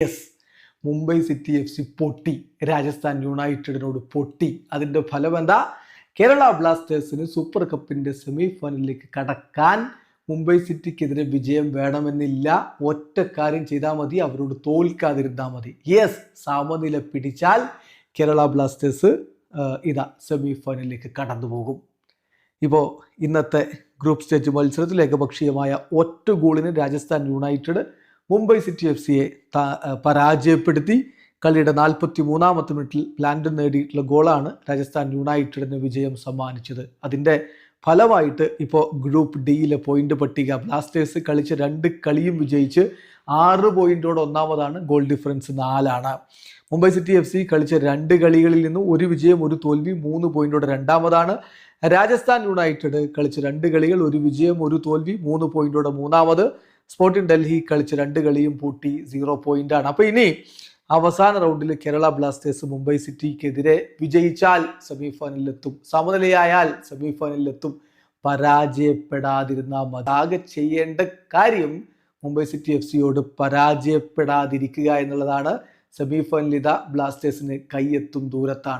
Yes, Mumbai city FC പൊട്ടി, രാജസ്ഥാൻ യുണൈറ്റഡിനോട് പൊട്ടി. അതിൻ്റെ ഫലം എന്താ? കേരള ബ്ലാസ്റ്റേഴ്സിന് സൂപ്പർ കപ്പിന്റെ സെമി ഫൈനലിലേക്ക് കടക്കാൻ മുംബൈ സിറ്റിക്കെതിരെ വിജയം വേണമെന്നില്ല. ഒറ്റ കാര്യം ചെയ്താൽ മതി, അവരോട് തോൽക്കാതിരുന്നാൽ മതി. യെസ്, സമനില പിടിച്ചാൽ കേരള ബ്ലാസ്റ്റേഴ്സ് സെമി ഫൈനലിലേക്ക് കടന്നു പോകും. ഇപ്പോൾ ഇന്നത്തെ ഗ്രൂപ്പ് സ്റ്റേജ് മത്സരത്തിൽ ഏകപക്ഷീയമായ ഒറ്റ ഗോളിന് രാജസ്ഥാൻ യുണൈറ്റഡ് മുംബൈ സിറ്റി FCയെ പരാജയപ്പെടുത്തി. കളിയുടെ 43-ാമത്തെ മിനിറ്റിൽ ലാൻഡൻ നേടിയിട്ടുള്ള ഗോളാണ് രാജസ്ഥാൻ യുണൈറ്റഡിന് വിജയം സമ്മാനിച്ചത്. അതിൻ്റെ ഫലമായിട്ട് ഇപ്പോൾ ഗ്രൂപ്പ് ഡിയിലെ പോയിന്റ് പട്ടിക ബ്ലാസ്റ്റേഴ്സ് കളിച്ച 2 കളിയും വിജയിച്ച് 6 പോയിന്റോടെ ഒന്നാമതാണ്. Goal difference 4 Mumbai city FC കളിച്ച 2 കളികളിൽ നിന്ന് 1 വിജയം 1 തോൽവി 3 പോയിന്റോടെ രണ്ടാമതാണ്. രാജസ്ഥാൻ യുണൈറ്റഡ് കളിച്ച 2 കളികൾ 1 വിജയം 1 തോൽവി 3 പോയിന്റോടെ മൂന്നാമത്. സ്പോർട്ടിംഗ് ഡൽഹി കളിച്ച 2 കളിയും പൂട്ടി 0 പോയിന്റാണ്. അപ്പോൾ ഇനി അവസാന റൗണ്ടിൽ കേരള ബ്ലാസ്റ്റേഴ്സ് മുംബൈ സിറ്റിക്കെതിരെ വിജയിച്ചാൽ സെമി ഫൈനലിലെത്തും, സമനിലയായാൽ സെമി ഫൈനലിലെത്തും. പരാജയപ്പെടാതിരുന്നാൽ മതി. ആകെ ചെയ്യേണ്ട കാര്യം മുംബൈ സിറ്റി FCയോട് പരാജയപ്പെടാതിരിക്കുക എന്നുള്ളതാണ്. സെമി ഫൈനലിൽ ബ്ലാസ്റ്റേഴ്സിന് കൈയെത്തും ദൂരത്താണ്.